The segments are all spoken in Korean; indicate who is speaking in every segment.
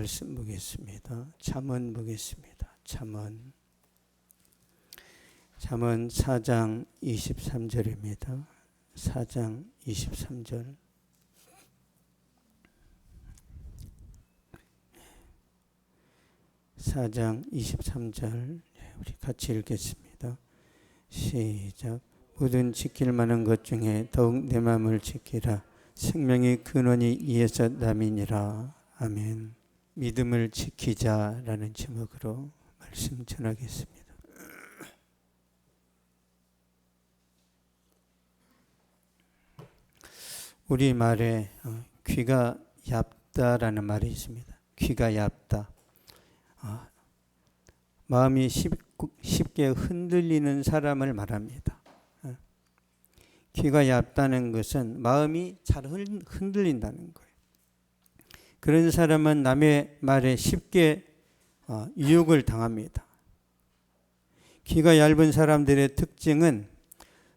Speaker 1: 말씀 보겠습니다. 잠언 보겠습니다. 잠언 4장 23절입니다. 4장 23절. 우리 같이 읽겠습니다. 시작. 모든 지킬 만한 것 중에 더욱 내 마음을 지키라. 생명의 근원이 이에서 남이니라. 아멘. 믿음을 지키자라는 제목으로 말씀 전하겠습니다. 우리 말에 귀가 얇다라는 말이 있습니다. 귀가 얇다. 마음이 쉽게 흔들리는 사람을 말합니다. 귀가 얇다는 것은 마음이 잘 흔들린다는 거예요. 그런 사람은 남의 말에 쉽게 유혹을 당합니다. 귀가 얇은 사람들의 특징은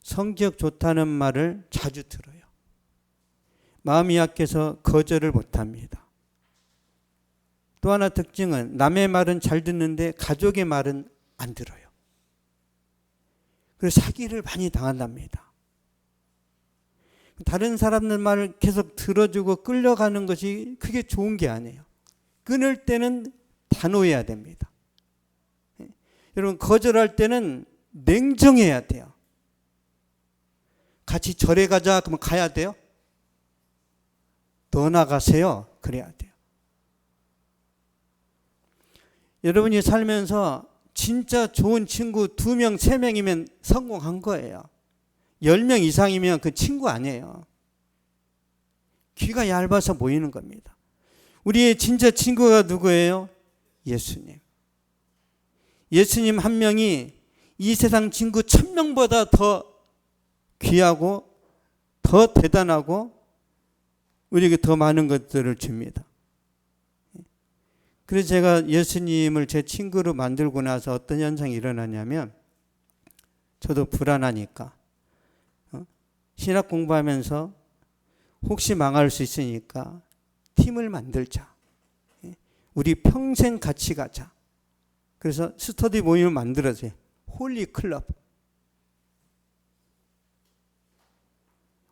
Speaker 1: 성격 좋다는 말을 자주 들어요. 마음이 약해서 거절을 못합니다. 또 하나 특징은 남의 말은 잘 듣는데 가족의 말은 안 들어요. 그래서 사기를 많이 당한답니다. 다른 사람들 말을 계속 들어주고 끌려가는 것이 그게 좋은 게 아니에요. 끊을 때는 단호해야 됩니다. 여러분, 거절할 때는 냉정해야 돼요. 같이 절에 가자 그러면 가야 돼요? 떠나가세요. 그래야 돼요. 여러분이 살면서 진짜 좋은 친구 2명, 3명이면 성공한 거예요. 10명 이상이면 그 친구 아니에요. 귀가 얇아서 모이는 겁니다. 우리의 진짜 친구가 누구예요? 예수님. 예수님 한 명이 이 세상 친구 1000명보다 더 귀하고 더 대단하고 우리에게 더 많은 것들을 줍니다. 그래서 제가 예수님을 제 친구로 만들고 나서 어떤 현상이 일어나냐면, 저도 불안하니까 신학 공부하면서 혹시 망할 수 있으니까 팀을 만들자. 우리 평생 같이 가자. 그래서 스터디 모임을 만들어줘요. 홀리 클럽.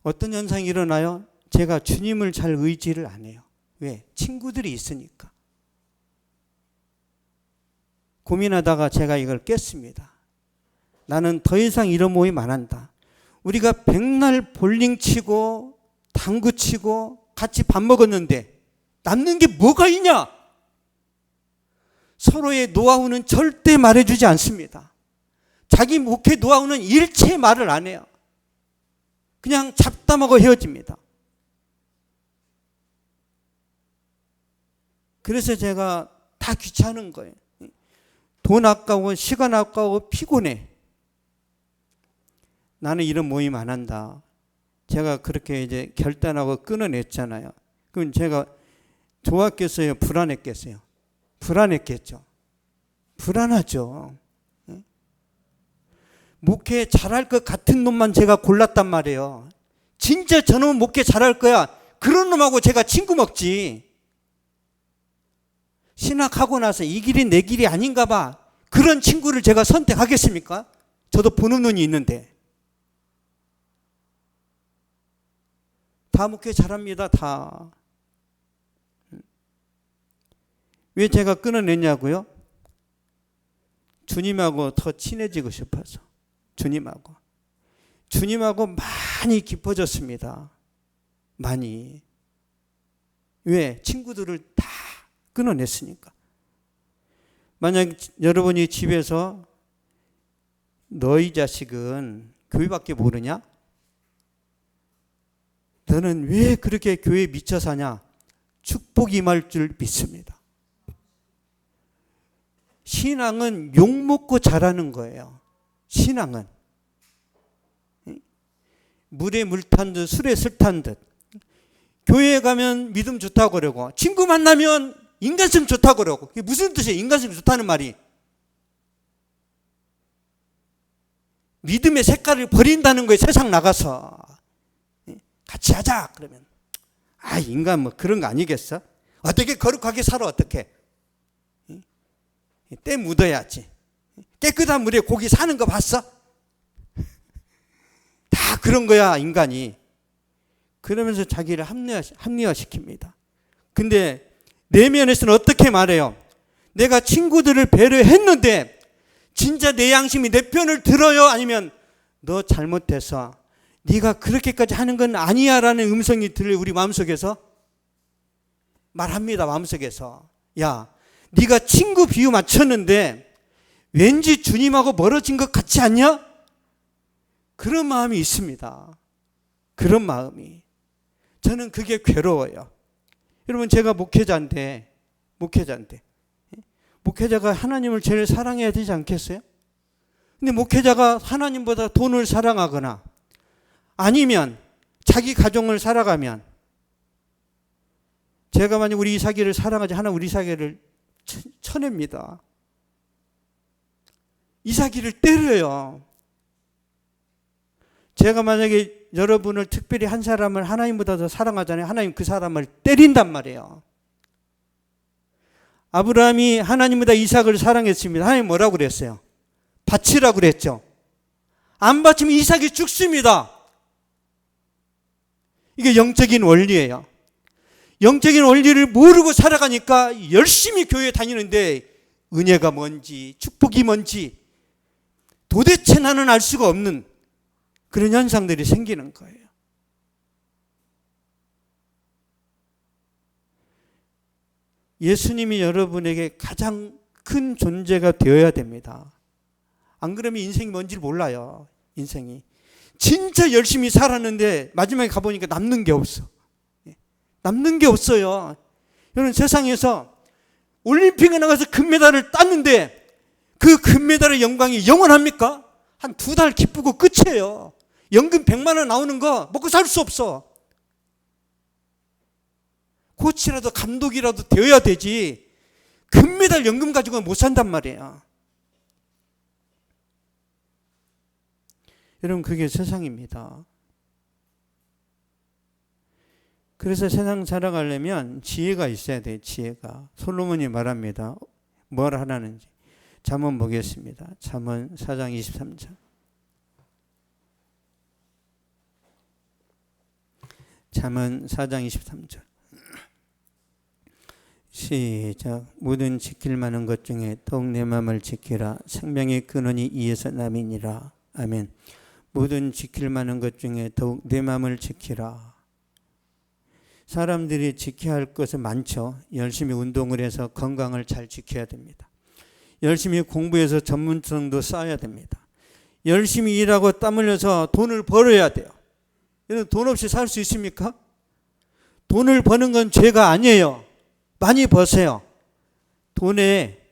Speaker 1: 어떤 현상이 일어나요? 제가 주님을 잘 의지를 안 해요. 왜? 친구들이 있으니까. 고민하다가 제가 이걸 깼습니다. 나는 더 이상 이런 모임 안 한다. 우리가 백날 볼링 치고 당구 치고 같이 밥 먹었는데 남는 게 뭐가 있냐? 서로의 노하우는 절대 말해주지 않습니다. 자기 목회 노하우는 일체 말을 안 해요. 그냥 잡담하고 헤어집니다. 그래서 제가 다 귀찮은 거예요. 돈 아까워, 시간 아까워, 피곤해. 나는 이런 모임 안 한다. 제가 그렇게 이제 결단하고 끊어냈잖아요. 그럼 제가 좋았겠어요? 불안했겠어요? 불안했겠죠. 불안하죠. 목회 잘할 것 같은 놈만 제가 골랐단 말이에요. 진짜 저놈은 목회 잘할 거야. 그런 놈하고 제가 친구 먹지. 신학하고 나서 이 길이 내 길이 아닌가 봐. 그런 친구를 제가 선택하겠습니까? 저도 보는 눈이 있는데. 다 목회 잘합니다. 다. 왜 제가 끊어냈냐고요? 주님하고 더 친해지고 싶어서. 주님하고 많이 깊어졌습니다. 많이. 왜? 친구들을 다 끊어냈으니까. 만약 여러분이 집에서 너희 자식은 교회밖에 모르냐? 너는 왜 그렇게 교회에 미쳐 사냐? 축복이 임할 줄 믿습니다. 신앙은 욕먹고 자라는 거예요. 신앙은. 물에 물 탄 듯 술에 술 탄 듯. 교회에 가면 믿음 좋다고 그러고 친구 만나면 인간성 좋다고 그러고. 그게 무슨 뜻이에요? 인간성 좋다는 말이. 믿음의 색깔을 버린다는 거예요. 세상 나가서. 같이 하자 그러면 인간 뭐 그런 거 아니겠어? 어떻게 거룩하게 살아 어떻게? 때 묻어야지. 깨끗한 물에 고기 사는 거 봤어? 다 그런 거야 인간이. 그러면서 자기를 합리화시킵니다. 근데 내면에서는 어떻게 말해요? 내가 친구들을 배려했는데 진짜 내 양심이 내 편을 들어요? 아니면 너 잘못해서 네가 그렇게까지 하는 건 아니야 라는 음성이 들려요. 우리 마음속에서 말합니다. 마음속에서 야, 네가 친구 비유 맞췄는데 왠지 주님하고 멀어진 것 같지 않냐? 그런 마음이 있습니다. 그런 마음이. 저는 그게 괴로워요. 여러분, 제가 목회자가 하나님을 제일 사랑해야 되지 않겠어요? 근데 목회자가 하나님보다 돈을 사랑하거나 아니면 자기 가정을 살아가면, 제가 만약 우리 이삭이를 사랑하지 하나 우리 이삭이를 쳐냅니다. 이삭이를 때려요. 제가 만약에 여러분을 특별히 한 사람을 하나님보다 더 사랑하잖아요. 하나님 그 사람을 때린단 말이에요. 아브라함이 하나님보다 이삭을 사랑했습니다. 하나님 뭐라고 그랬어요? 바치라고 그랬죠. 안 바치면 이삭이 죽습니다. 이게 영적인 원리예요. 영적인 원리를 모르고 살아가니까 열심히 교회에 다니는데 은혜가 뭔지 축복이 뭔지 도대체 나는 알 수가 없는 그런 현상들이 생기는 거예요. 예수님이 여러분에게 가장 큰 존재가 되어야 됩니다. 안 그러면 인생이 뭔지 몰라요. 인생이 진짜 열심히 살았는데 마지막에 가보니까 남는 게 없어. 남는 게 없어요. 여러분, 세상에서 올림픽에 나가서 금메달을 땄는데 그 금메달의 영광이 영원합니까? 한 2달 기쁘고 끝이에요. 연금 100만 원 나오는 거 먹고 살 수 없어. 코치라도 감독이라도 되어야 되지 금메달 연금 가지고는 못 산단 말이에요. 여러분, 그게 세상입니다. 그래서 세상 살아가려면 지혜가 있어야 돼요. 지혜가. 솔로몬이 말합니다. 뭘 하라는지. 잠언 보겠습니다. 잠언 4장 23절. 잠언 4장 23절. 시작. 모든 지킬 만한 것 중에 더욱 내 마음을 지키라. 생명의 근원이 이에서 남이니라. 아멘. 모든 지킬 만한 것 중에 더욱 내 마음을 지키라. 사람들이 지켜야 할 것은 많죠. 열심히 운동을 해서 건강을 잘 지켜야 됩니다. 열심히 공부해서 전문성도 쌓아야 됩니다. 열심히 일하고 땀 흘려서 돈을 벌어야 돼요. 여러분, 돈 없이 살 수 있습니까? 돈을 버는 건 죄가 아니에요. 많이 버세요. 돈에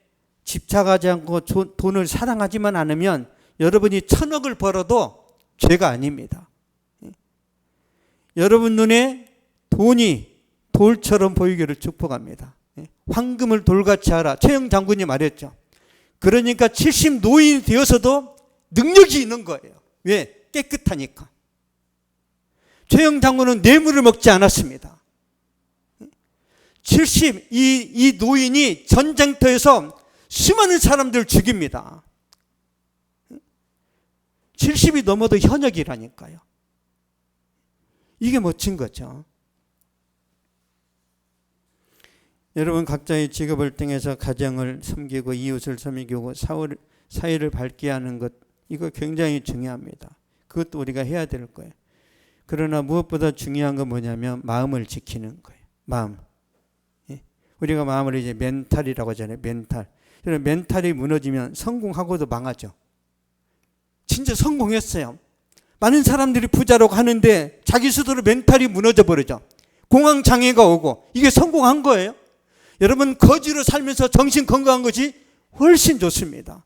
Speaker 1: 집착하지 않고 돈을 사랑하지만 않으면 여러분이 1000억을 벌어도 죄가 아닙니다. 여러분 눈에 돈이 돌처럼 보이기를 축복합니다. 황금을 돌같이 하라. 최영 장군이 말했죠. 그러니까 70 노인이 되어서도 능력이 있는 거예요. 왜? 깨끗하니까. 최영 장군은 뇌물을 먹지 않았습니다. 70, 이 노인이 전쟁터에서 수많은 사람들을 죽입니다. 70이 넘어도 현역이라니까요. 이게 멋진 거죠. 여러분, 각자의 직업을 통해서 가정을 섬기고 이웃을 섬기고 사회를 밝게 하는 것, 이거 굉장히 중요합니다. 그것도 우리가 해야 될 거예요. 그러나 무엇보다 중요한 건 뭐냐면 마음을 지키는 거예요. 마음. 우리가 마음을 이제 멘탈이라고 하잖아요. 멘탈. 멘탈이 무너지면 성공하고도 망하죠. 진짜 성공했어요. 많은 사람들이 부자라고 하는데 자기 스스로 멘탈이 무너져 버리죠. 공황장애가 오고. 이게 성공한 거예요. 여러분, 거지로 살면서 정신 건강한 것이 훨씬 좋습니다.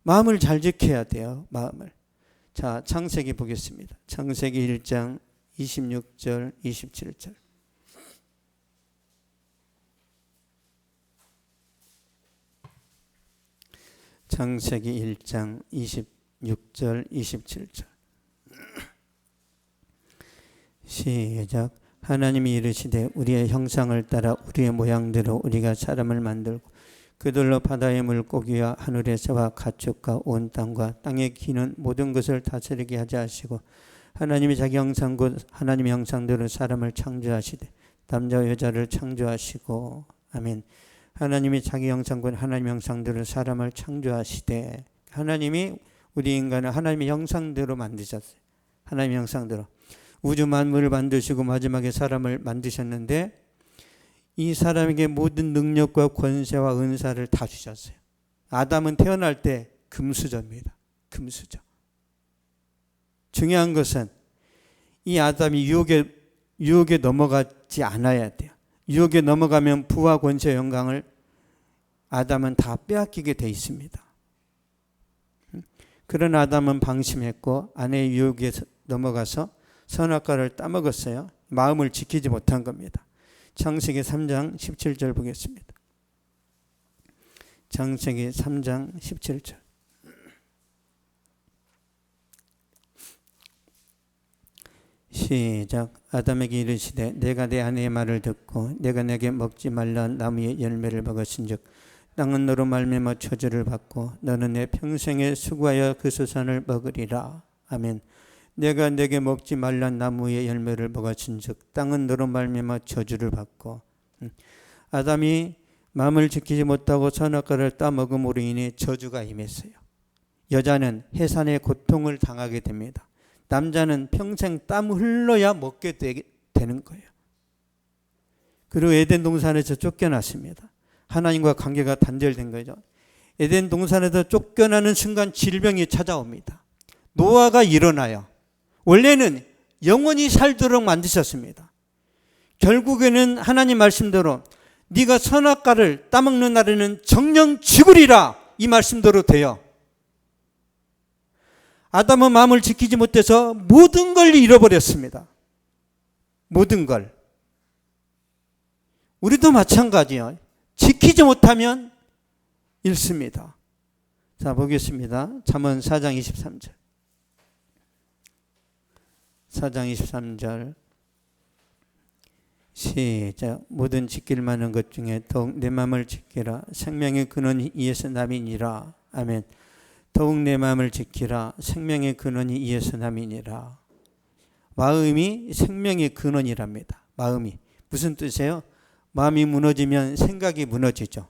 Speaker 1: 마음을 잘 지켜야 돼요. 마음을. 자, 창세기 보겠습니다. 창세기 1장 26절 27절. 창세기 1장 26절 27절. 시작. 하나님이 이르시되 우리의 형상을 따라 우리의 모양대로 우리가 사람을 만들고 그들로 바다의 물고기와 하늘의 새와 가축과 온 땅과 땅에 기는 모든 것을 다스리게 하자 하시고 하나님이 자기 형상 곧 하나님의 형상대로 사람을 창조하시되 남자와 여자를 창조하시고 아멘. 하나님이 자기 형상 곧 하나님의 형상대로 사람을 창조하시되 하나님이 우리 인간을 하나님의 형상대로 만드셨어요. 하나님의 형상대로 우주 만물을 만드시고 마지막에 사람을 만드셨는데 이 사람에게 모든 능력과 권세와 은사를 다 주셨어요. 아담은 태어날 때 금수저입니다. 금수저. 중요한 것은 이 아담이 유혹에 넘어가지 않아야 돼요. 유혹에 넘어가면 부와 권세 영광을 아담은 다 빼앗기게 돼 있습니다. 그런 아담은 방심했고 아내의 유혹에 넘어가서 선악과를 따먹었어요. 마음을 지키지 못한 겁니다. 창세기 3장 17절 보겠습니다. 창세기 3장 17절. 시작. 아담에게 이르시되 내가 내 아내의 말을 듣고 내가 내게 먹지 말라 나무의 열매를 먹었은즉 땅은 너로 말미암아 저주를 받고 너는 내 평생에 수고하여 그 수산을 먹으리라. 아멘. 내가 내게 먹지 말라 나무의 열매를 먹었은즉 땅은 너로 말미암아 저주를 받고 아담이 마음을 지키지 못하고 선악과를 따먹음으로 인해 저주가 임했어요. 여자는 해산의 고통을 당하게 됩니다. 남자는 평생 땀 흘러야 먹게 되는 거예요. 그리고 에덴 동산에서 쫓겨났습니다. 하나님과 관계가 단절된 거죠. 에덴 동산에서 쫓겨나는 순간 질병이 찾아옵니다. 노화가 일어나요. 원래는 영원히 살도록 만드셨습니다. 결국에는 하나님 말씀대로 네가 선악과를 따먹는 날에는 정령 죽으리라 이 말씀대로 돼요. 아담은 마음을 지키지 못해서 모든 걸 잃어버렸습니다. 모든 걸. 우리도 마찬가지예요. 지키지 못하면 잃습니다. 자, 보겠습니다. 잠언 4장 23절. 4장 23절 시작. 모든 지킬 만한 것 중에 더욱 내 마음을 지키라. 생명의 근원이 이에서 남이니라. 아멘. 더욱 내 마음을 지키라. 생명의 근원이 이에서 남이니라. 마음이 생명의 근원이랍니다. 마음이. 무슨 뜻이에요? 마음이 무너지면 생각이 무너지죠.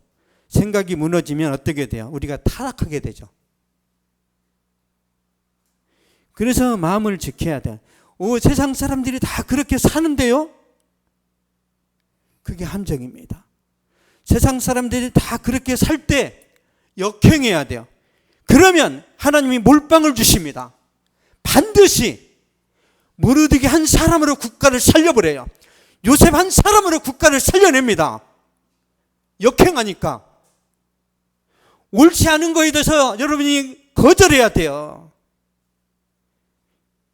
Speaker 1: 생각이 무너지면 어떻게 돼요? 우리가 타락하게 되죠. 그래서 마음을 지켜야 돼요. 세상 사람들이 다 그렇게 사는데요? 그게 함정입니다. 세상 사람들이 다 그렇게 살 때 역행해야 돼요. 그러면 하나님이 몰빵을 주십니다. 반드시 모르드게 한 사람으로 국가를 살려버려요. 요셉 한 사람으로 국가를 살려냅니다. 역행하니까. 옳지 않은 거에 대해서 여러분이 거절해야 돼요.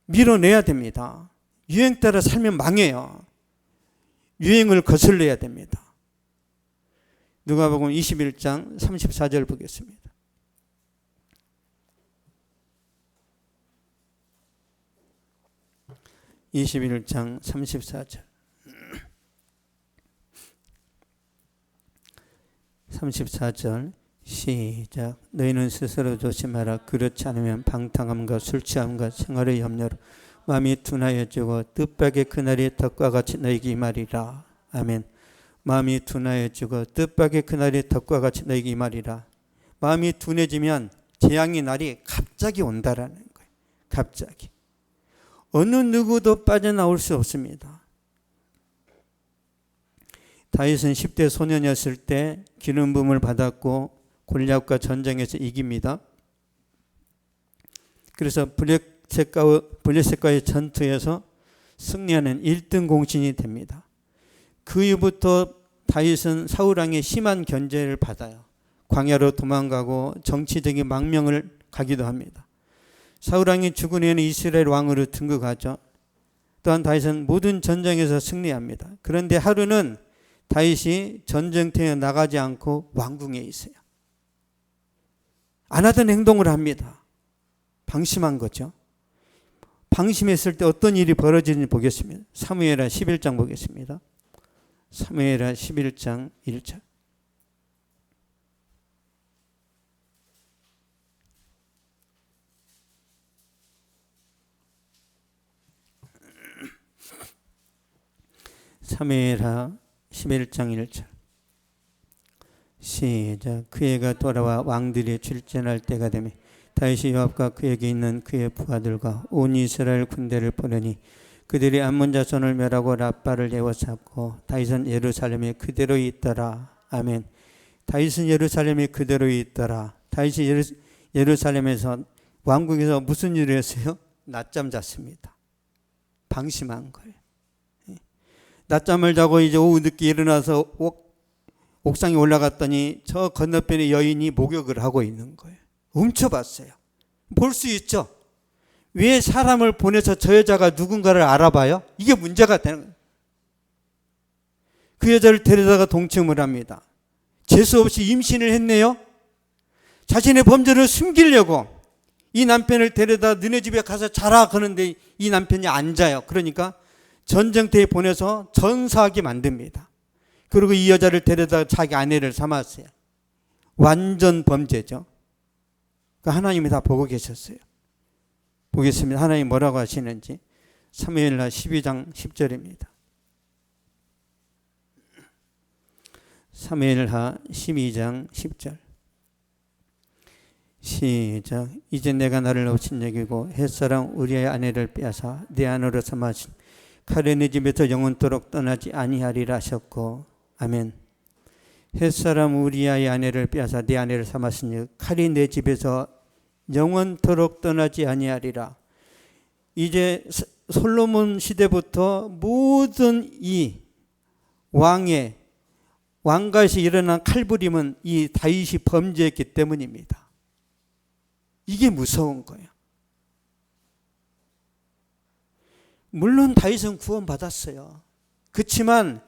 Speaker 1: 밀어내야 됩니다. 유행 따라 살면 망해요. 유행을 거슬러야 됩니다. 누가복음 21장 34절 보겠습니다. (21장 34절) 34절 시작. 너희는 스스로 조심하라. 그렇지 않으면 방탕함과 술취함과 생활의 염려로 마음이 둔하여지고 뜻밖의 그날이 덕과 같이 너희에게 임하리라. 아멘. 마음이 둔하여지고 뜻밖의 그날이 덕과 같이 너희에게 임하리라. 마음이 둔해지면 재앙의 날이 갑자기 온다라는 거예요. 갑자기. 어느 누구도 빠져나올 수 없습니다. 다윗은 10대 소년이었을 때 기름 부음을 받았고 골리앗과 전쟁에서 이깁니다. 그래서 블레셋과의 전투에서 승리하는 1등 공신이 됩니다. 그 이후부터 다윗은 사울왕의 심한 견제를 받아요. 광야로 도망가고 정치적인 망명을 가기도 합니다. 사울왕이 죽은 후에는 이스라엘 왕으로 등극하죠. 또한 다윗은 모든 전쟁에서 승리합니다. 그런데 하루는 다윗이 전쟁터에 나가지 않고 왕궁에 있어요. 안 하던 행동을 합니다. 방심한 거죠. 방심했을 때 어떤 일이 벌어지는지 보겠습니다. 사무엘하 11장 보겠습니다. 사무엘하 11장 1절. 사무엘하 11장 1절. 시작. 그 해가 돌아와 왕들이 출전할 때가 되매 다윗이 요압과 그에게 있는 그의 부하들과 온 이스라엘 군대를 보내니 그들이 암몬 자손을 멸하고 라빠를 에워쌌고 다윗은 예루살렘에 그대로 있더라. 아멘. 다윗은 예루살렘에 그대로 있더라. 다윗이 예루살렘에서 왕궁에서 무슨 일을 했어요? 낮잠 잤습니다. 방심한 거예요. 낮잠을 자고 이제 오후 늦게 일어나서 옥상에 올라갔더니 저 건너편에 여인이 목욕을 하고 있는 거예요. 훔쳐봤어요. 볼 수 있죠. 왜 사람을 보내서 저 여자가 누군가를 알아봐요? 이게 문제가 되는 거예요. 그 여자를 데려다가 동침을 합니다. 재수 없이 임신을 했네요. 자신의 범죄를 숨기려고 이 남편을 데려다 너네 집에 가서 자라 그러는데 이 남편이 안 자요. 그러니까 전쟁터에 보내서 전사하게 만듭니다. 그리고 이 여자를 데려다 자기 아내를 삼았어요. 완전 범죄죠. 하나님이 다 보고 계셨어요. 보겠습니다. 하나님 뭐라고 하시는지. 사무엘하 12장 10절입니다. 사무엘하 12장 10절. 시작. 이제 내가 나를 놓친 여기고 햇사람 우리의 아내를 빼앗아 내 안으로 삼아신 칼에 내 집에서 영원토록 떠나지 아니하리라 하셨고. 아멘. 햇사람 우리아의 아내를 빼앗아 내 아내를 삼았으니 칼이 내 집에서 영원토록 떠나지 아니하리라. 이제 솔로몬 시대부터 모든 이 왕가에서 일어난 칼부림은 이 다윗이 범죄했기 때문입니다. 이게 무서운 거예요. 물론 다윗은 구원받았어요. 그렇지만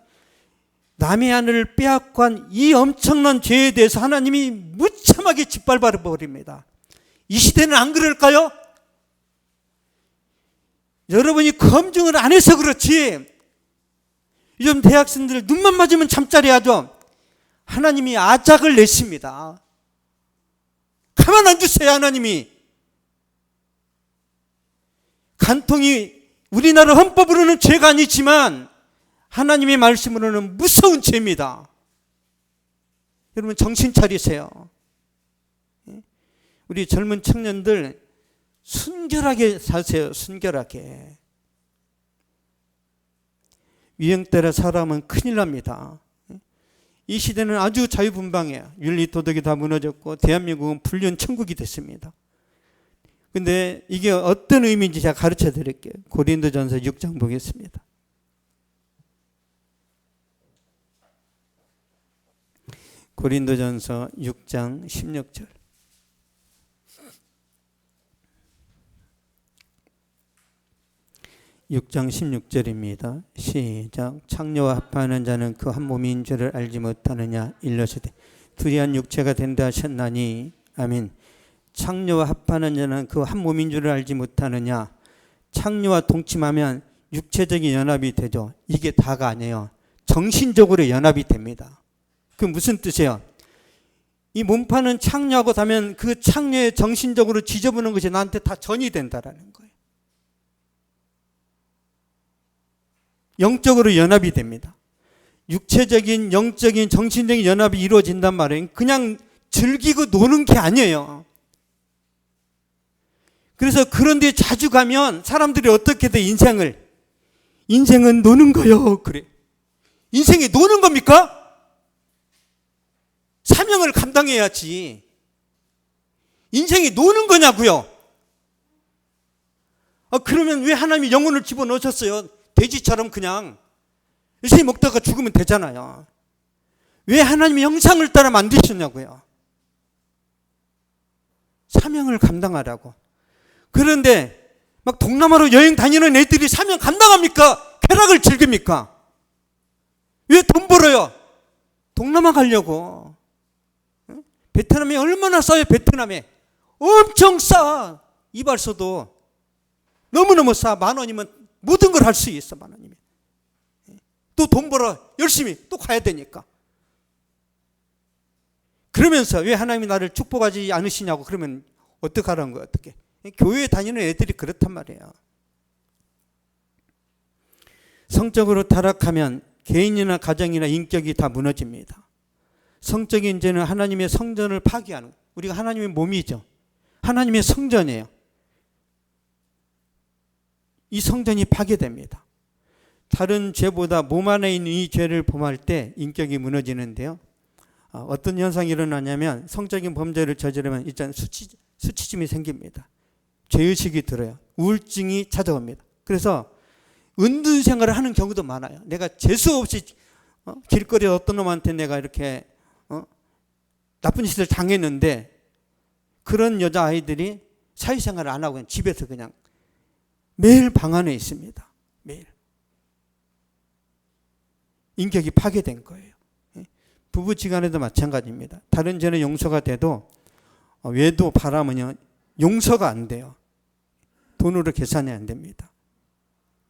Speaker 1: 남의 아내를 빼앗고 한 이 엄청난 죄에 대해서 하나님이 무참하게 짓밟아 버립니다. 이 시대는 안 그럴까요? 여러분이 검증을 안 해서 그렇지 요즘 대학생들 눈만 맞으면 잠자리 하죠. 하나님이 아작을 내십니다. 가만 안 두세요. 하나님이. 간통이 우리나라 헌법으로는 죄가 아니지만 하나님의 말씀으로는 무서운 죄입니다. 여러분 정신 차리세요. 우리 젊은 청년들 순결하게 사세요. 순결하게. 유행 따라 살아가면 큰일 납니다. 이 시대는 아주 자유분방해요. 윤리도덕이 다 무너졌고 대한민국은 불륜 천국이 됐습니다. 근데 이게 어떤 의미인지 제가 가르쳐 드릴게요. 고린도전서 6장 보겠습니다. 고린도전서 6장 16절. (6장 16절입니다) 시작. 창녀와 합하는 자는 그 한 몸인 줄을 알지 못하느냐. 일러스되 둘이 한 육체가 된다 하셨나니. 아멘. 창녀와 합하는 자는 그 한 몸인 줄을 알지 못하느냐. 창녀와 동침하면 육체적인 연합이 되죠. 이게 다가 아니에요. 정신적으로 연합이 됩니다. 그 무슨 뜻이에요? 이 몸파는 창녀하고 다면 그 창녀의 정신적으로 지저분한 것이 나한테 다 전이 된다라는 거예요. 영적으로 연합이 됩니다. 육체적인, 영적인, 정신적인 연합이 이루어진단 말이에요. 그냥 즐기고 노는 게 아니에요. 그래서 그런 데 자주 가면 사람들이 어떻게 돼? 인생은 노는 거요. 그래. 인생이 노는 겁니까? 사명을 감당해야지. 인생이 노는 거냐고요? 그러면 왜 하나님이 영혼을 집어넣으셨어요? 돼지처럼 그냥 열심히 먹다가 죽으면 되잖아요. 왜 하나님의 형상을 따라 만드셨냐고요? 사명을 감당하라고. 그런데 막 동남아로 여행 다니는 애들이 사명 감당합니까? 쾌락을 즐깁니까? 왜 돈 벌어요? 동남아 가려고. 베트남에 얼마나 싸요? 베트남에 엄청 싸. 이발소도 너무너무 싸. 10,000원이면 모든 걸 할 수 있어. 10,000원이면. 또 돈 벌어 열심히 또 가야 되니까. 그러면서 왜 하나님이 나를 축복하지 않으시냐고 그러면 어떡하라는 거야. 어떻게. 교회에 다니는 애들이 그렇단 말이에요. 성적으로 타락하면 개인이나 가정이나 인격이 다 무너집니다. 성적인 죄는 하나님의 성전을 파괴하는, 우리가 하나님의 몸이죠. 하나님의 성전이에요. 이 성전이 파괴됩니다. 다른 죄보다 몸 안에 있는 이 죄를 범할 때 인격이 무너지는데요. 어떤 현상이 일어나냐면 성적인 범죄를 저지르면 일단 수치심이 생깁니다. 죄의식이 들어요. 우울증이 찾아옵니다. 그래서 은둔 생활을 하는 경우도 많아요. 내가 재수 없이 길거리에 어떤 놈한테 내가 이렇게 나쁜 짓을 당했는데 그런 여자아이들이 사회생활을 안 하고 그냥 집에서 그냥 매일 방 안에 있습니다. 매일. 인격이 파괴된 거예요. 부부지간에도 마찬가지입니다. 다른 죄는 용서가 돼도 외도 바람은요 용서가 안 돼요. 돈으로 계산이 안 됩니다.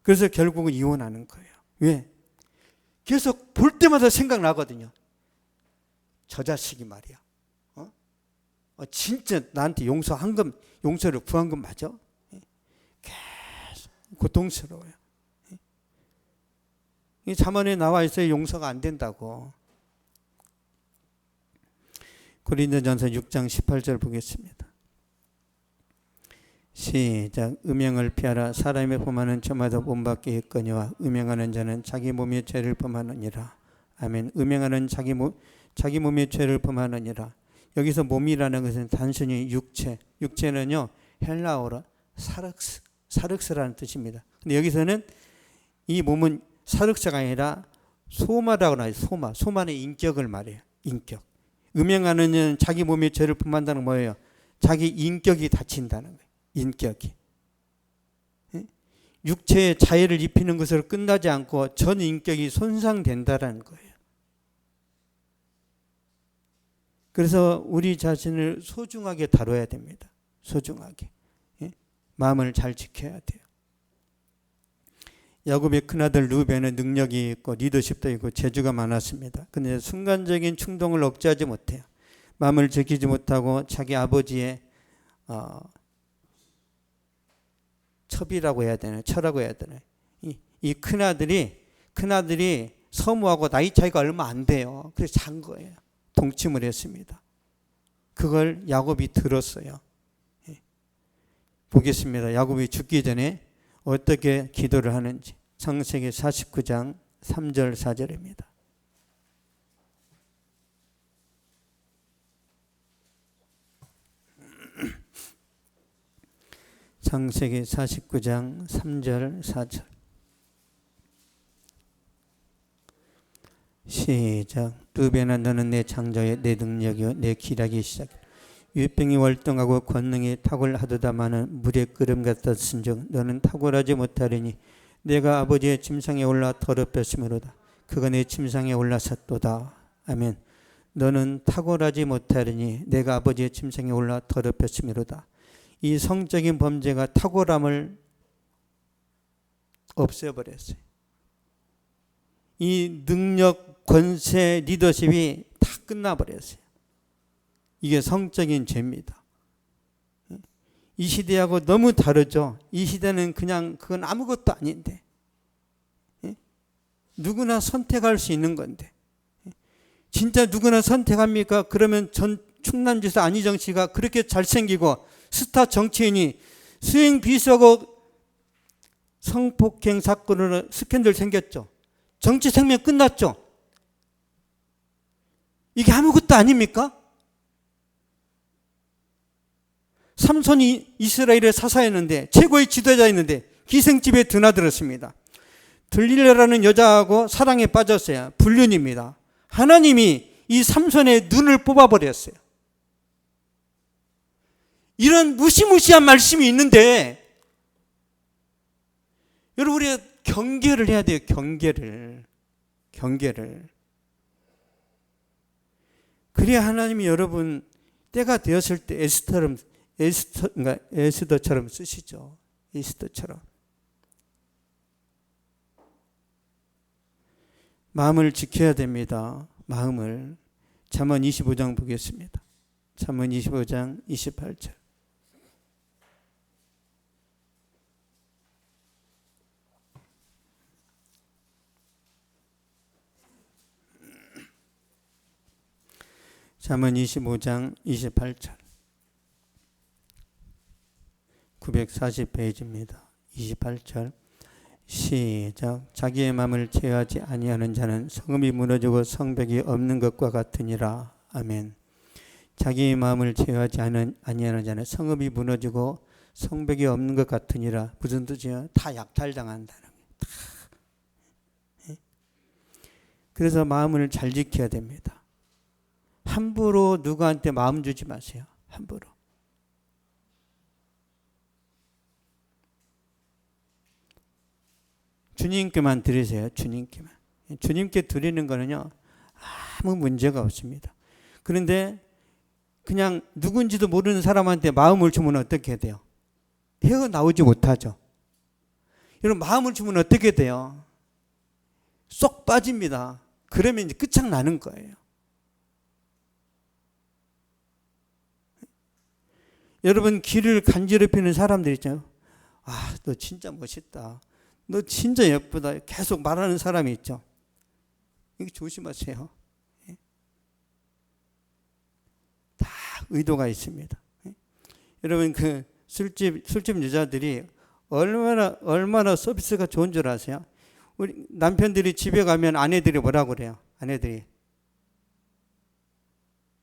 Speaker 1: 그래서 결국은 이혼하는 거예요. 왜? 계속 볼 때마다 생각나거든요. 저 자식이 말이야. 진짜 나한테 용서를 구한 건 맞아? 계속 고통스러워요. 이 잠언에 나와 있어요. 용서가 안 된다고. 고린도전서 6장 18절 보겠습니다. 시작. 음행을 피하라. 사람의 범하는 저마다 본받게 했거니와 음행하는 자는 자기 몸의 죄를 범하느니라. 아멘. 음행하는 자기 몸의 죄를 범하느니라. 여기서 몸이라는 것은 단순히 육체는요 헬라어로 사륵스라는 뜻입니다. 근데 여기서는 이 몸은 사륵사가 아니라 소마라고 하죠. 소마는 인격을 말해요. 인격. 음행하는 자는 자기 몸의 죄를 범한다는 뭐예요? 자기 인격이 다친다는 거예요. 인격이. 육체의 자해를 입히는 것으로 끝나지 않고 전 인격이 손상된다는 거예요. 그래서 우리 자신을 소중하게 다뤄야 됩니다. 소중하게. 마음을 잘 지켜야 돼요. 야곱의 큰아들 루벤은 능력이 있고 리더십도 있고 재주가 많았습니다. 그런데 순간적인 충동을 억제하지 못해요. 마음을 지키지 못하고 자기 아버지의 첩이라고 해야 되나요? 처라고 해야 되나요? 이 큰아들이 서무하고 나이 차이가 얼마 안 돼요. 그래서 잔 거예요. 동침을 했습니다. 그걸 야곱이 들었어요. 보겠습니다. 야곱이 죽기 전에 어떻게 기도를 하는지. 창세기 49장 3절 4절입니다. 창세기 49장 3절 4절. 시작. 루벤아 너는 내 창조여 내 능력이요 내 기락이 시작. 유병이 월등하고 권능이 탁월하도다마는 물의 끓음 같았은즉 너는 탁월하지 못하리니 내가 아버지의 침상에 올라 더럽혔으므로다. 그가 내 침상에 올라섰도다. 아멘. 너는 탁월하지 못하리니 내가 아버지의 침상에 올라 더럽혔으므로다. 이 성적인 범죄가 탁월함을 없애버렸어요. 이 능력, 권세, 리더십이 다 끝나버렸어요. 이게 성적인 죄입니다. 이 시대하고 너무 다르죠. 이 시대는 그냥 그건 아무것도 아닌데 누구나 선택할 수 있는 건데 진짜 누구나 선택합니까? 그러면 전 충남지사 안희정 씨가 그렇게 잘생기고 스타 정치인이 수행 비서고 성폭행 사건으로 스캔들 생겼죠. 정치 생명 끝났죠. 이게 아무것도 아닙니까? 삼손이 이스라엘의 사사였는데 최고의 지도자였는데 기생집에 드나들었습니다. 들릴라라는 여자하고 사랑에 빠졌어요. 불륜입니다. 하나님이 이 삼손의 눈을 뽑아버렸어요. 이런 무시무시한 말씀이 있는데 여러분 우리가 경계를 해야 돼요. 경계를. 그래야 하나님이 여러분 때가 되었을 때 에스더처럼 쓰시죠. 이스더처럼. 마음을 지켜야 됩니다. 마음을. 잠언 25장 보겠습니다. 잠언 25장 28절. 잠언 25장 28절. 940페이지입니다. 28절. 시작. 자기의 마음을 제어하지 아니하는 자는 성읍이 무너지고 성벽이 없는 것과 같으니라. 아멘. 자기의 마음을 제어하지 아니하는 자는 성읍이 무너지고 성벽이 없는 것 같으니라. 무슨 뜻이야? 다 약탈당한다는 거예요. 그래서 마음을 잘 지켜야 됩니다. 함부로 누구한테 마음 주지 마세요. 함부로. 주님께만 드리세요. 주님께만. 주님께 드리는 거는요, 아무 문제가 없습니다. 그런데 그냥 누군지도 모르는 사람한테 마음을 주면 어떻게 돼요? 헤어나오지 못하죠. 여러분, 마음을 주면 어떻게 돼요? 쏙 빠집니다. 그러면 이제 끝장나는 거예요. 여러분, 길을 간지럽히는 사람들 있잖아요. 아, 너 진짜 멋있다. 너 진짜 예쁘다. 계속 말하는 사람이 있죠. 이거 조심하세요. 다 의도가 있습니다. 여러분, 그 술집 여자들이 얼마나 서비스가 좋은 줄 아세요? 우리 남편들이 집에 가면 아내들이 뭐라고 그래요? 아내들이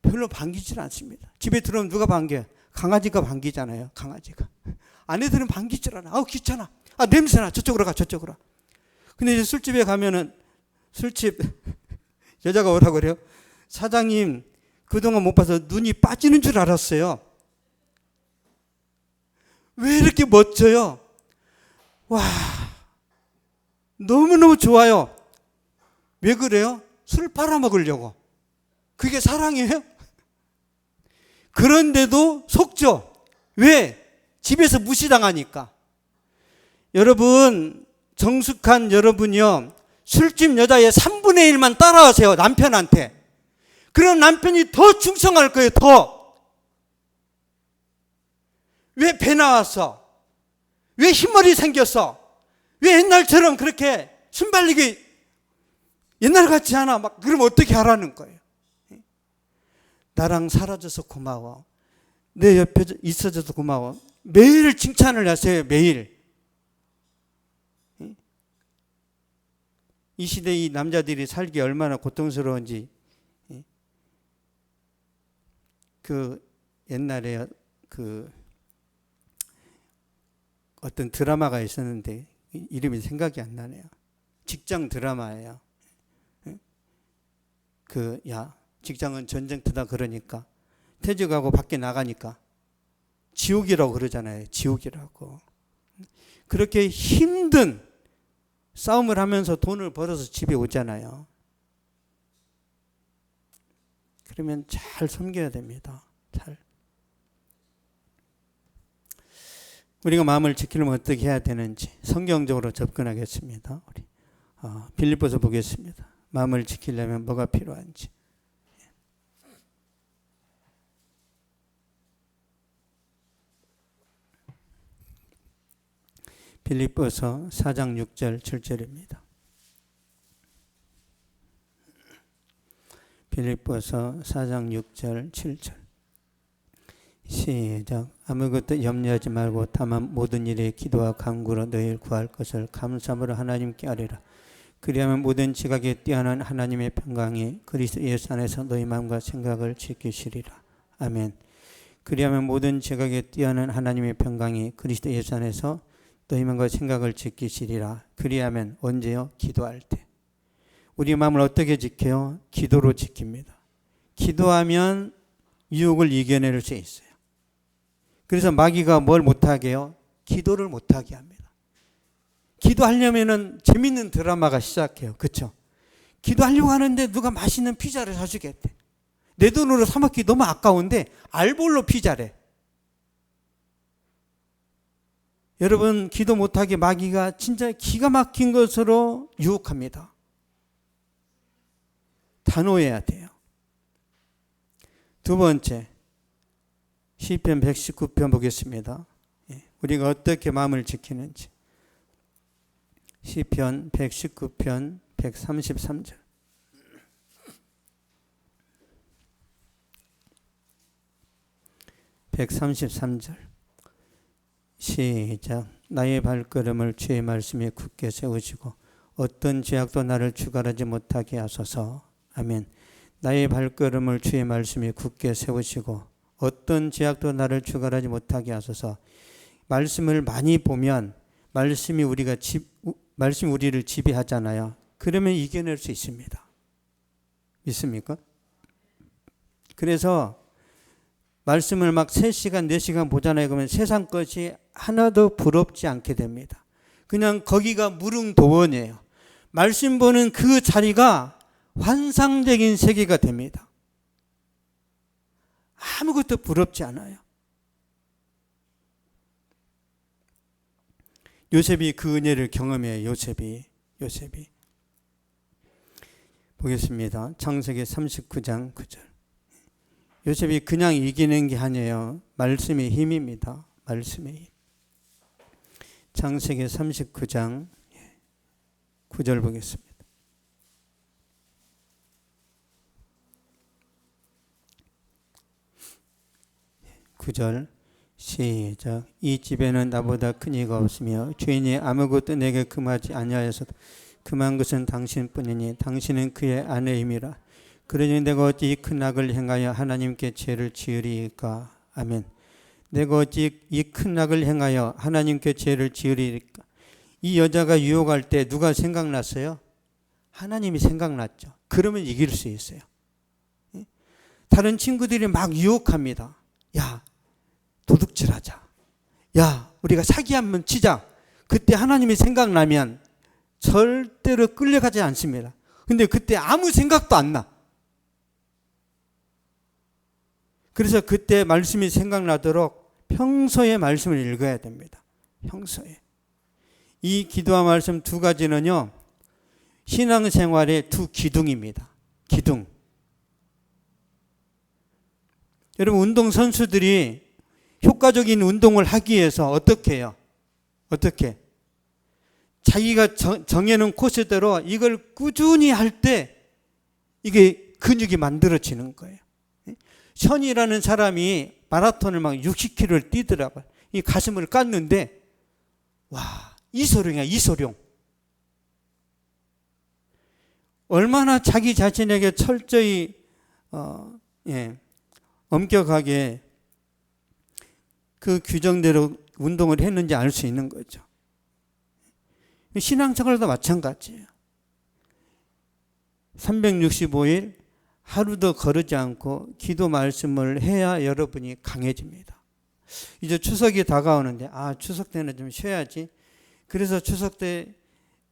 Speaker 1: 별로 반기질 않습니다. 집에 들어오면 누가 반겨요? 강아지가 반기잖아요. 강아지가. 아내들은 반기질 않아. 아우, 귀찮아. 아, 냄새나. 저쪽으로 가. 저쪽으로. 근데 이제 술집에 가면은 술집 여자가 뭐라고 그래요? 사장님, 그동안 못 봐서 눈이 빠지는 줄 알았어요. 왜 이렇게 멋져요? 와, 너무너무 좋아요. 왜 그래요? 술 팔아먹으려고. 그게 사랑이에요? 그런데도 속죠. 왜? 집에서 무시당하니까. 여러분, 정숙한 여러분이요, 술집 여자의 3분의 1만 따라하세요. 남편한테. 그럼 남편이 더 충성할 거예요. 더. 왜 배 나왔어? 왜 흰머리 생겼어? 왜 옛날처럼 그렇게 순발력이 옛날 같지 않아? 막 그러면 어떻게 하라는 거예요? 나랑 살아줘서 고마워. 내 옆에 있어줘서 고마워. 매일 칭찬을 하세요. 매일. 이 시대 이 남자들이 살기 얼마나 고통스러운지. 그 옛날에 그 어떤 드라마가 있었는데 이름이 생각이 안 나네요. 직장 드라마예요. 직장은 전쟁터다 그러니까 퇴직하고 밖에 나가니까 지옥이라고 그러잖아요. 지옥이라고. 그렇게 힘든 싸움을 하면서 돈을 벌어서 집에 오잖아요. 그러면 잘 섬겨야 됩니다. 잘. 우리가 마음을 지키려면 어떻게 해야 되는지 성경적으로 접근하겠습니다. 우리 빌립보서 보겠습니다. 마음을 지키려면 뭐가 필요한지. 빌립보서 4장 6절 7절입니다. 빌립보서 4장 6절 7절. 시작. 아무것도 염려하지 말고 다만 모든 일에 기도와 간구로 너희를 구할 것을 감사함으로 하나님께 아뢰라. 그리하면 모든 지각에 뛰어난 하나님의 평강이 그리스도 예수 안에서 너희 마음과 생각을 지키시리라. 아멘. 그리하면 모든 지각에 뛰어난 하나님의 평강이 그리스도 예수 안에서 너희 마음과 생각을 지키시리라. 그리하면 언제요? 기도할 때. 우리 마음을 어떻게 지켜요? 기도로 지킵니다. 기도하면 유혹을 이겨낼 수 있어요. 그래서 마귀가 뭘 못하게 해요? 기도를 못하게 합니다. 기도하려면은 재밌는 드라마가 시작해요. 그렇죠? 기도하려고 하는데 누가 맛있는 피자를 사주겠대. 내 돈으로 사 먹기 너무 아까운데 알볼로 피자래. 여러분 기도 못하게 마귀가 진짜 기가 막힌 것으로 유혹합니다. 단호해야 돼요. 두 번째, 시편 119편 보겠습니다. 우리가 어떻게 마음을 지키는지. 시편 119편 133절. 시작. 나의 발걸음을 주의 말씀에 굳게 세우시고 어떤 죄악도 나를 주관하지 못하게 하소서. 아멘. 나의 발걸음을 주의 말씀에 굳게 세우시고 어떤 죄악도 나를 주관하지 못하게 하소서. 말씀을 많이 보면 말씀이 우리를 지배하잖아요. 그러면 이겨낼 수 있습니다. 믿습니까? 그래서 말씀을 막 3시간, 4시간 보잖아요. 그러면 세상 것이 하나도 부럽지 않게 됩니다. 그냥 거기가 무릉도원이에요. 말씀 보는 그 자리가 환상적인 세계가 됩니다. 아무것도 부럽지 않아요. 요셉이 그 은혜를 경험해요. 요셉이. 보겠습니다. 창세기 39장 9절. 요셉이 그냥 이기는 게 아니에요. 말씀의 힘입니다. 말씀의 힘. 창세기 39장 9절 보겠습니다. 시작. 이 집에는 나보다 큰 이가 없으며 주인이 아무것도 내게 금하지 아니하여서 금한 것은 당신뿐이니 당신은 그의 아내임이라. 그러니 내가 어찌 이 큰 악을 행하여 하나님께 죄를 지으리이까. 아멘. 내가 어찌 이 큰 악을 행하여 하나님께 죄를 지으리이까. 이 여자가 유혹할 때 누가 생각났어요? 하나님이 생각났죠. 그러면 이길 수 있어요. 다른 친구들이 막 유혹합니다. 야, 도둑질하자. 야, 우리가 사기 한번 치자. 그때 하나님이 생각나면 절대로 끌려가지 않습니다. 근데 그때 아무 생각도 안 나. 그래서 그때 말씀이 생각나도록 평소에 말씀을 읽어야 됩니다. 평소에. 이 기도와 말씀 두 가지는요, 신앙생활의 두 기둥입니다. 기둥. 여러분, 운동선수들이 효과적인 운동을 하기 위해서 어떻게 해요? 어떻게? 자기가 정해놓은 코스대로 이걸 꾸준히 할 때 이게 근육이 만들어지는 거예요. 션이라는 사람이 마라톤을 막 60km를 뛰더라고요. 이 가슴을 깠는데, 와, 이소룡이야, 이소룡. 얼마나 자기 자신에게 철저히, 엄격하게 그 규정대로 운동을 했는지 알 수 있는 거죠. 신앙생활도 마찬가지예요. 365일 하루도 거르지 않고 기도 말씀을 해야 여러분이 강해집니다. 이제 추석이 다가오는데 추석 때는 좀 쉬어야지. 그래서 추석 때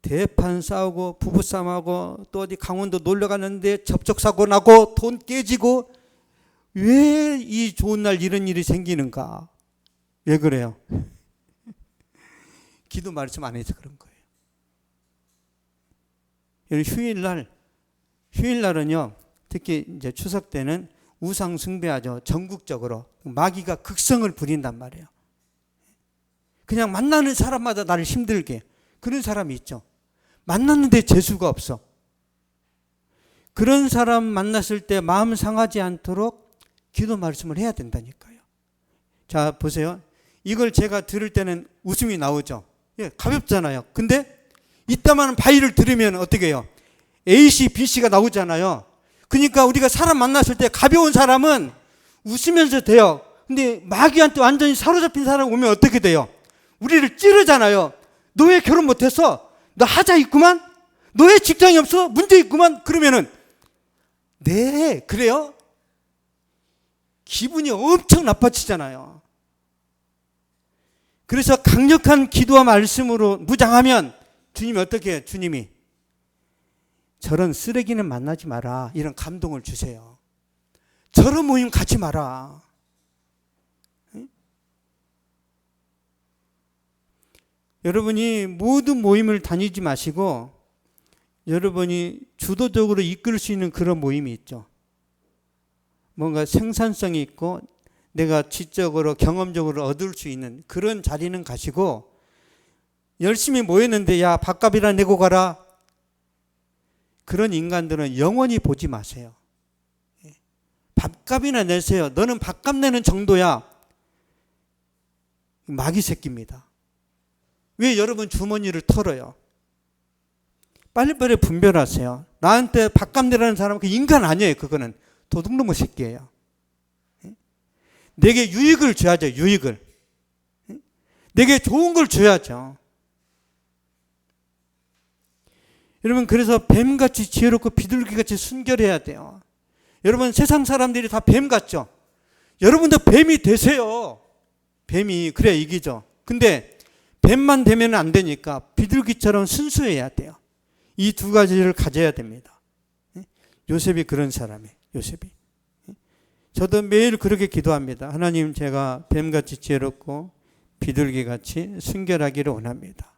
Speaker 1: 대판 싸우고 부부싸움하고 또 어디 강원도 놀러 가는데 접촉사고 나고 돈 깨지고 왜 이 좋은 날 이런 일이 생기는가? 왜 그래요? 기도 말씀 안 해서 그런 거예요. 휴일날은요, 특히 이제 추석 때는 우상 숭배하죠. 전국적으로. 마귀가 극성을 부린단 말이에요. 그냥 만나는 사람마다 나를 힘들게. 그런 사람이 있죠. 만났는데 재수가 없어. 그런 사람 만났을 때 마음 상하지 않도록 기도 말씀을 해야 된다니까요. 자, 보세요. 이걸 제가 들을 때는 웃음이 나오죠. 가볍잖아요. 근데 이따만 바위를 들으면 어떻게 해요? A씨, B씨가 나오잖아요. 그러니까 우리가 사람 만났을 때 가벼운 사람은 웃으면서 돼요. 근데 마귀한테 완전히 사로잡힌 사람 오면 어떻게 돼요? 우리를 찌르잖아요. 너 왜 결혼 못했어? 너 하자 있구만? 너 왜 직장이 없어? 문제 있구만? 그러면은 네, 그래요? 기분이 엄청 나빠지잖아요. 그래서 강력한 기도와 말씀으로 무장하면 주님이 어떻게 해요? 주님이 저런 쓰레기는 만나지 마라. 이런 감동을 주세요. 저런 모임 가지 마라. 여러분이 모든 모임을 다니지 마시고 여러분이 주도적으로 이끌 수 있는 그런 모임이 있죠. 뭔가 생산성이 있고 내가 지적으로 경험적으로 얻을 수 있는 그런 자리는 가시고, 열심히 모였는데 야 밥값이나 내고 가라, 그런 인간들은 영원히 보지 마세요. 밥값이나 내세요. 너는 밥값 내는 정도야. 마귀 새끼입니다. 왜 여러분 주머니를 털어요? 빨리빨리 분별하세요. 나한테 밥값 내라는 사람은 그 인간 아니에요. 그거는 도둑놈의 새끼예요. 내게 유익을 줘야죠. 유익을. 내게 좋은 걸 줘야죠. 여러분, 그래서 뱀같이 지혜롭고 비둘기같이 순결해야 돼요. 여러분, 세상 사람들이 다 뱀 같죠? 여러분도 뱀이 되세요. 뱀이 그래야 이기죠. 근데 뱀만 되면 안 되니까 비둘기처럼 순수해야 돼요. 이 두 가지를 가져야 됩니다. 요셉이 그런 사람이에요. 요셉이. 저도 매일 그렇게 기도합니다. 하나님, 제가 뱀같이 지혜롭고 비둘기같이 순결하기를 원합니다.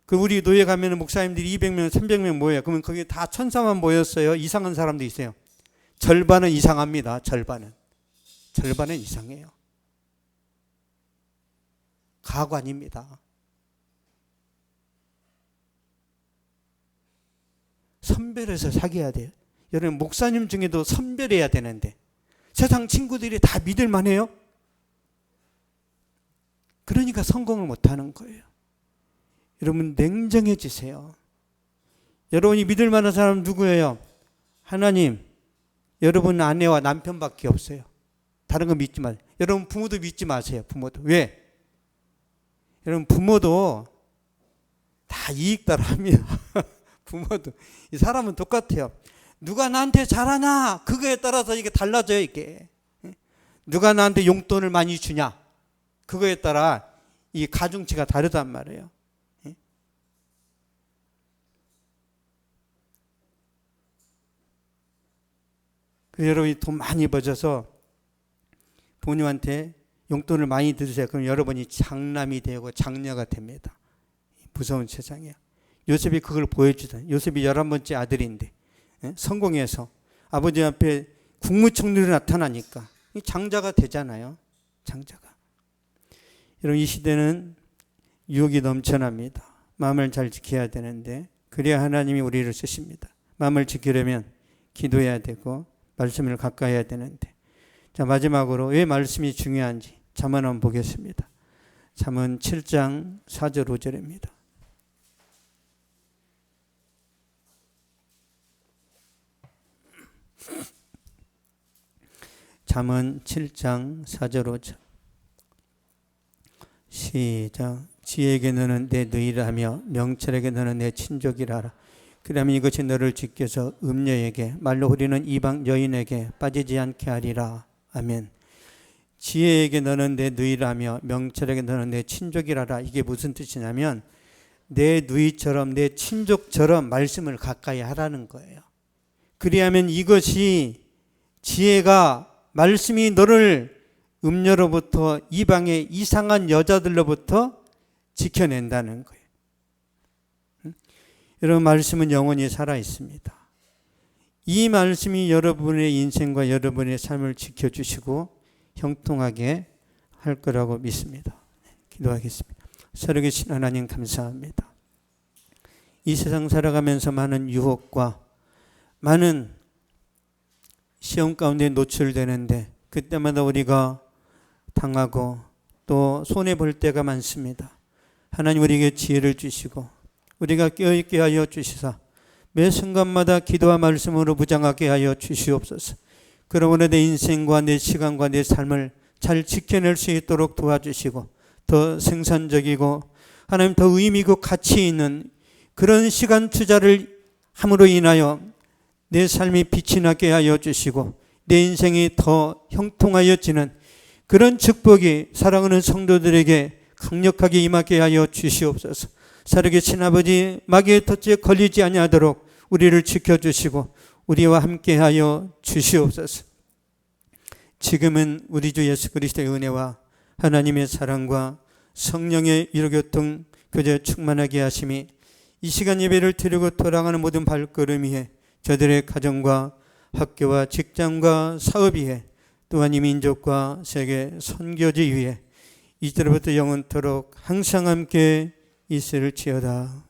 Speaker 1: 그 우리 노예 가면 목사님들이 200명, 300명 모여요. 그러면 거기 다 천사만 모였어요. 이상한 사람도 있어요. 절반은 이상합니다. 절반은 이상해요. 가관입니다. 선별해서 사귀어야 돼요. 여러분, 목사님 중에도 선별해야 되는데 세상 친구들이 다 믿을만 해요? 그러니까 성공을 못하는 거예요. 여러분, 냉정해지세요. 여러분이 믿을 만한 사람은 누구예요? 하나님. 여러분 아내와 남편밖에 없어요. 다른 거 믿지 마세요. 여러분 부모도 믿지 마세요. 부모도. 왜? 여러분 부모도 다 이익 따라합니다. 부모도. 이 사람은 똑같아요. 누가 나한테 잘하나 그거에 따라서 이게 달라져요. 이게. 누가 나한테 용돈을 많이 주냐 그거에 따라 이 가중치가 다르단 말이에요. 그래서 여러분이 돈 많이 버셔서 부모님한테 용돈을 많이 드세요. 그럼 여러분이 장남이 되고 장녀가 됩니다. 무서운 세상이에요. 요셉이 그걸 보여주다. 요셉이 11번째 아들인데 성공해서 아버지 앞에 국무총리로 나타나니까 장자가 되잖아요. 장자가. 여러분, 이 시대는 유혹이 넘쳐납니다. 마음을 잘 지켜야 되는데 그래야 하나님이 우리를 쓰십니다. 마음을 지키려면 기도해야 되고 말씀을 가까이 해야 되는데. 자, 마지막으로 왜 말씀이 중요한지 잠언 한번 보겠습니다. 잠언 7장 4절 5절입니다. 잠언 7장 4절 5절. 시작. 지혜에게 너는 내 누이라며 명철에게 너는 내 친족이라. 그러면 이것이 너를 지켜서 음녀에게 말로 흐리는 이방 여인에게 빠지지 않게 하리라. 아멘. 지혜에게 너는 내 누이라며 명철에게 너는 내 친족이라라. 이게 무슨 뜻이냐면 내 누이처럼 내 친족처럼 말씀을 가까이 하라는 거예요. 그리하면 이것이 지혜가 말씀이 너를 음녀로부터 이방의 이상한 여자들로부터 지켜낸다는 거예요. 여러분, 말씀은 영원히 살아있습니다. 이 말씀이 여러분의 인생과 여러분의 삶을 지켜주시고 형통하게 할 거라고 믿습니다. 기도하겠습니다. 살아계신 하나님 감사합니다. 이 세상 살아가면서 많은 유혹과 많은 시험 가운데 노출되는데 그때마다 우리가 당하고 또 손해볼 때가 많습니다. 하나님, 우리에게 지혜를 주시고 우리가 깨어있게 하여 주시사 매 순간마다 기도와 말씀으로 무장하게 하여 주시옵소서. 그러므로 내 인생과 내 시간과 내 삶을 잘 지켜낼 수 있도록 도와주시고 더 생산적이고 하나님 더 의미있고 가치 있는 그런 시간 투자를 함으로 인하여 내 삶이 빛이 나게 하여 주시고 내 인생이 더 형통하여지는 그런 축복이 사랑하는 성도들에게 강력하게 임하게 하여 주시옵소서. 살아계신 아버지, 마귀의 덫에 걸리지 아니하도록 우리를 지켜주시고 우리와 함께하여 주시옵소서. 지금은 우리 주 예수 그리스도의 은혜와 하나님의 사랑과 성령의 위로교통 교제 충만하게 하심이 이 시간 예배를 드리고 돌아가는 모든 발걸음 위에 저들의 가정과 학교와 직장과 사업 위에 또한 이 민족과 세계 선교지 위에 이제로부터 영원토록 항상 함께 있을지어다.